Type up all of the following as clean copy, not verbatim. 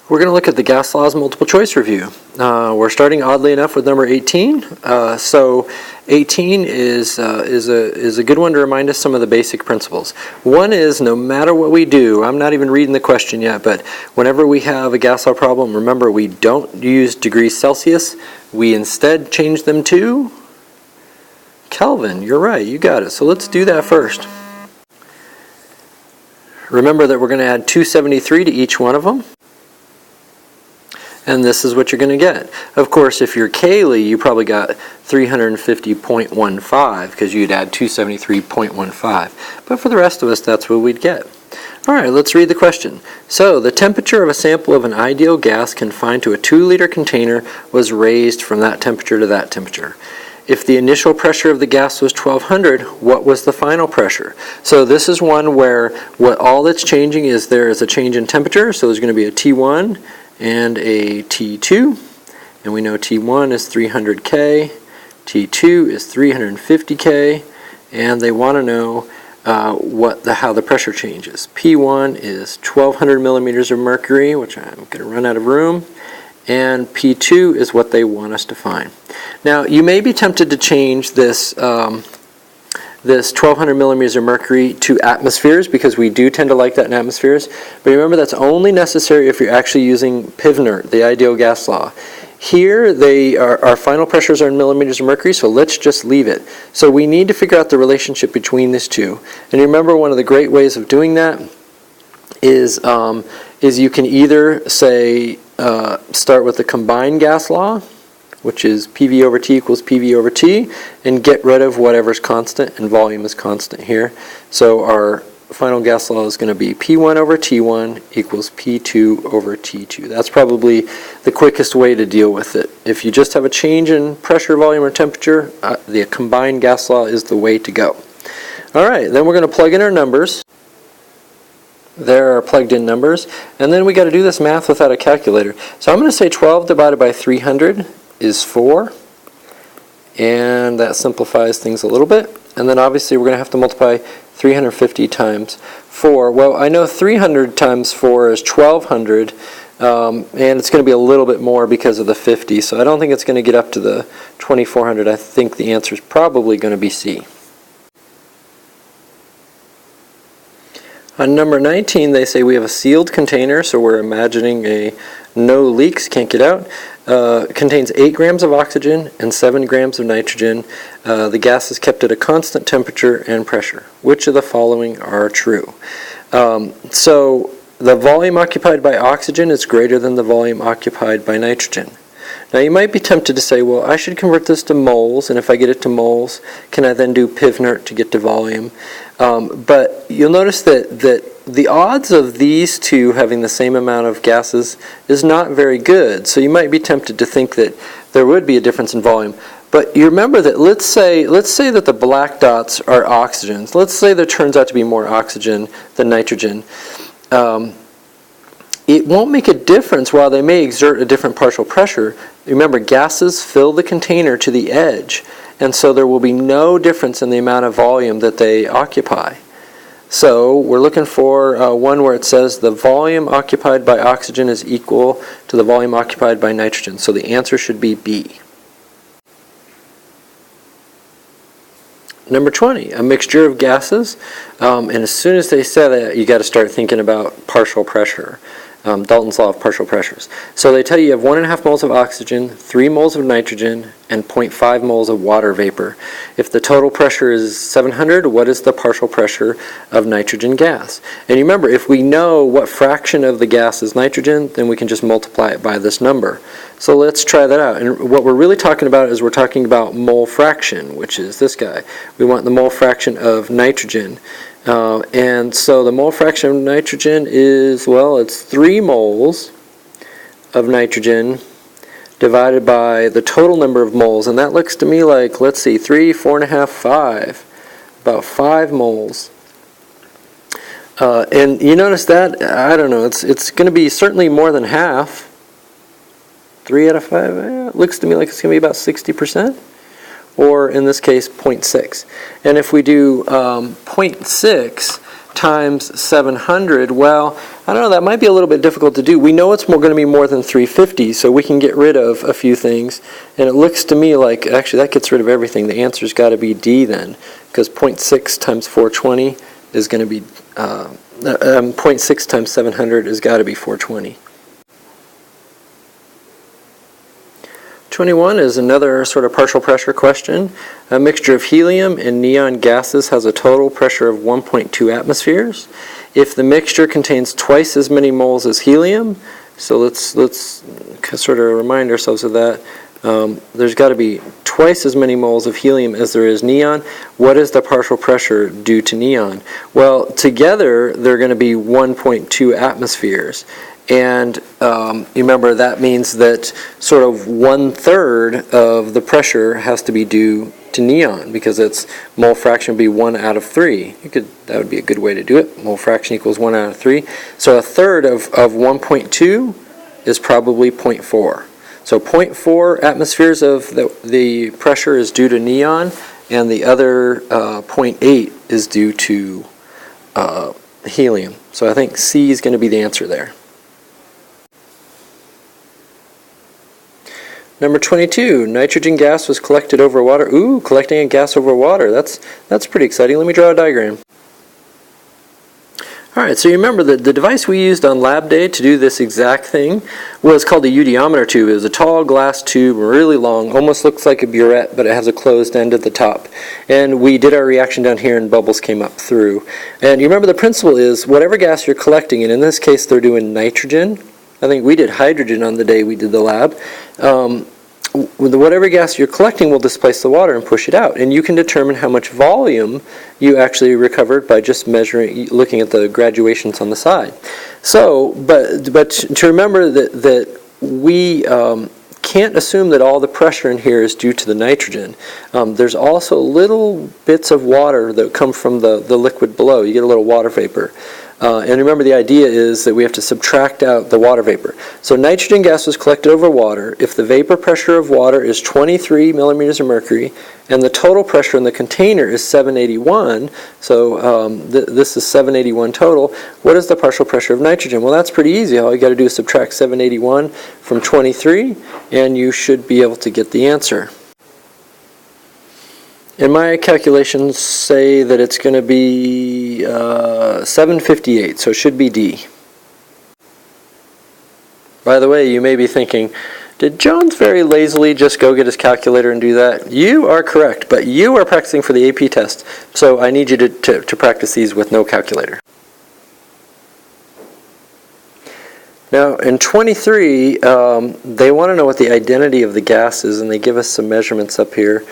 We're going to look at the gas laws multiple choice review. We're starting oddly enough with number 18. So 18 is a good one to remind us some of the basic principles. One is no matter what we do, I'm not even reading the question yet, but whenever we have a gas law problem, remember we don't use degrees Celsius. We instead change them to Kelvin. You're right, you got it. So let's do that first. Remember that we're going to add 273 to each one of them. And this is what you're going to get. Of course, if you're Kaylee, you probably got 350.15 because you'd add 273.15. But for the rest of us, that's what we'd get. All right, let's read the question. So, the temperature of a sample of an ideal gas confined to a 2-liter container was raised from that temperature to that temperature. If the initial pressure of the gas was 1200, what was the final pressure? So this is one where all that's changing is there is a change in temperature. So there's going to be a T1 and a T2, and we know T1 is 300 K, T2 is 350 K, and they want to know how the pressure changes. P1 is 1200 millimeters of mercury, which I'm going to run out of room, and P2 is what they want us to find. Now you may be tempted to change this this 1200 millimeters of mercury to atmospheres, because we do tend to like that in atmospheres. But remember, that's only necessary if you're actually using PIVNERT, the ideal gas law. Here, our final pressures are in millimeters of mercury, so let's just leave it. So we need to figure out the relationship between these two. And remember, one of the great ways of doing that is you can either say start with the combined gas law, which is PV over T equals PV over T, and get rid of whatever's constant, and volume is constant here. So our final gas law is going to be P1 over T1 equals P2 over T2. That's probably the quickest way to deal with it. If you just have a change in pressure, volume, or temperature, the combined gas law is the way to go. All right, then we're going to plug in our numbers. There are plugged in numbers, and then we got to do this math without a calculator. So I'm going to say 12 divided by 300 is 4, and that simplifies things a little bit. And then obviously we're going to have to multiply 350 times 4. Well, I know 300 times 4 is 1200, and it's going to be a little bit more because of the 50, so I don't think it's going to get up to the 2400. I think the answer is probably going to be C. On number 19, they say we have a sealed container, so we're imagining a no leaks, can't get out. Contains 8 grams of oxygen and 7 grams of nitrogen. The gas is kept at a constant temperature and pressure. Which of the following are true? So the volume occupied by oxygen is greater than the volume occupied by nitrogen. Now you might be tempted to say, well, I should convert this to moles, and if I get it to moles, can I then do PIVNERT to get to volume? But you'll notice that the odds of these two having the same amount of gases is not very good. So you might be tempted to think that there would be a difference in volume. But you remember that let's say that the black dots are oxygens. Let's say there turns out to be more oxygen than nitrogen. It won't make a difference while they may exert a different partial pressure. Remember, gases fill the container to the edge, and so there will be no difference in the amount of volume that they occupy. So we're looking for one where it says the volume occupied by oxygen is equal to the volume occupied by nitrogen. So the answer should be B. Number 20, a mixture of gases. And as soon as they say that, you got to start thinking about partial pressure. Dalton's law of partial pressures. So they tell you have 1.5 moles of oxygen, 3 moles of nitrogen, and 0.5 moles of water vapor. If the total pressure is 700, what is the partial pressure of nitrogen gas? And remember, if we know what fraction of the gas is nitrogen, then we can just multiply it by this number. So let's try that out. And what we're really talking about is we're talking about mole fraction, which is this guy. We want the mole fraction of nitrogen. And so the mole fraction of nitrogen is, well, it's 3 moles of nitrogen divided by the total number of moles. And that looks to me like, let's see, 3, 4.5, 5. About 5 moles. And you notice that, I don't know, it's going to be certainly more than half. 3 out of 5, it looks to me like it's going to be about 60%. Or in this case, 0.6. And if we do 0.6, times 700, well, I don't know, that might be a little bit difficult to do. We know it's going to be more than 350, so we can get rid of a few things. And it looks to me like, actually, that gets rid of everything. The answer's got to be D then, because 0.6 times 420 is going to be, 0.6 times 700 has got to be 420. 21 is another sort of partial pressure question. A mixture of helium and neon gases has a total pressure of 1.2 atmospheres. If the mixture contains twice as many moles as helium, so let's sort of remind ourselves of that. There's got to be twice as many moles of helium as there is neon. What is the partial pressure due to neon? Well, together they're going to be 1.2 atmospheres. And you remember that means that sort of 1/3 of the pressure has to be due to neon, because its mole fraction would be 1 out of 3. That would be a good way to do it. Mole fraction equals 1 out of 3. So 1/3 of 1.2 is probably 0.4. So 0.4 atmospheres of the pressure is due to neon, and the other 0.8 is due to helium. So I think C is going to be the answer there. Number 22, nitrogen gas was collected over water. Ooh, collecting a gas over water. That's pretty exciting. Let me draw a diagram. Alright, so you remember that the device we used on lab day to do this exact thing was called a eudiometer tube. It was a tall glass tube, really long, almost looks like a burette, but it has a closed end at the top. And we did our reaction down here and bubbles came up through. And you remember the principle is whatever gas you're collecting, and in this case they're doing nitrogen. I think we did hydrogen on the day we did the lab. Whatever gas you're collecting will displace the water and push it out. And you can determine how much volume you actually recovered by just measuring, looking at the graduations on the side. So, but to remember that we can't assume that all the pressure in here is due to the nitrogen. There's also little bits of water that come from the liquid below. You get a little water vapor. And remember, the idea is that we have to subtract out the water vapor. So nitrogen gas was collected over water. If the vapor pressure of water is 23 millimeters of mercury and the total pressure in the container is 781, so this is 781 total, what is the partial pressure of nitrogen? Well, that's pretty easy. All you got to do is subtract 781 from 23 and you should be able to get the answer. And my calculations say that it's going to be 758, so it should be D. By the way, you may be thinking, did Jones very lazily just go get his calculator and do that? You are correct, but you are practicing for the AP test, so I need you to practice these with no calculator. Now, in 23, they want to know what the identity of the gas is, and they give us some measurements up here.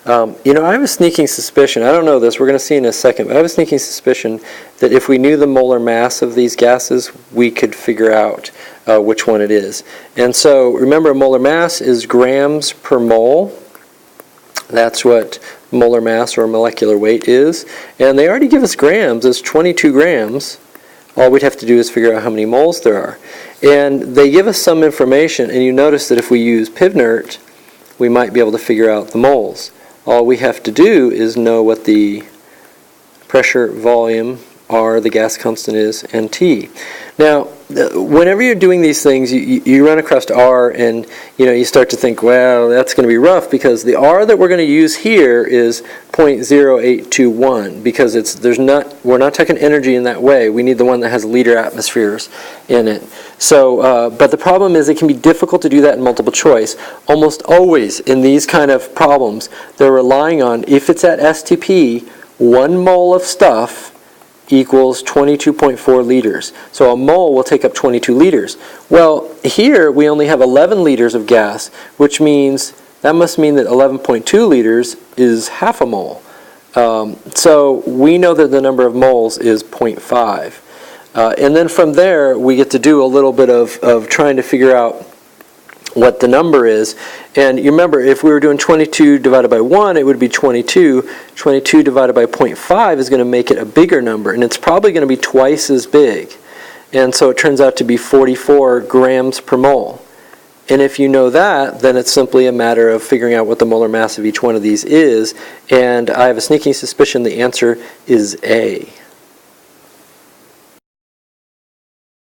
You know, I have a sneaking suspicion, I don't know this, we're going to see in a second, but I have a sneaking suspicion that if we knew the molar mass of these gases, we could figure out which one it is. And so, remember, molar mass is grams per mole. That's what molar mass or molecular weight is. And they already give us grams, it's 22 grams. All we'd have to do is figure out how many moles there are. And they give us some information, and you notice that if we use PivNert, we might be able to figure out the moles. All we have to do is know what the pressure, volume, R, the gas constant is, and T. Now, whenever you're doing these things, you run across R, and you start to think, well, that's going to be rough, because the R that we're going to use here is 0.0821, because we're not taking energy in that way. We need the one that has liter atmospheres in it. So, but the problem is it can be difficult to do that in multiple choice. Almost always in these kind of problems, they're relying on, if it's at STP, 1 mole of stuff equals 22.4 liters. So a mole will take up 22 liters. Well, here we only have 11 liters of gas, which means that must mean that 11.2 liters is half a mole. So we know that the number of moles is 0.5. And then from there, we get to do a little bit of trying to figure out what the number is. And you remember, if we were doing 22 divided by 1, it would be 22. 22 divided by 0.5 is going to make it a bigger number, and it's probably going to be twice as big. And so it turns out to be 44 grams per mole. And if you know that, then it's simply a matter of figuring out what the molar mass of each one of these is. And I have a sneaking suspicion the answer is A.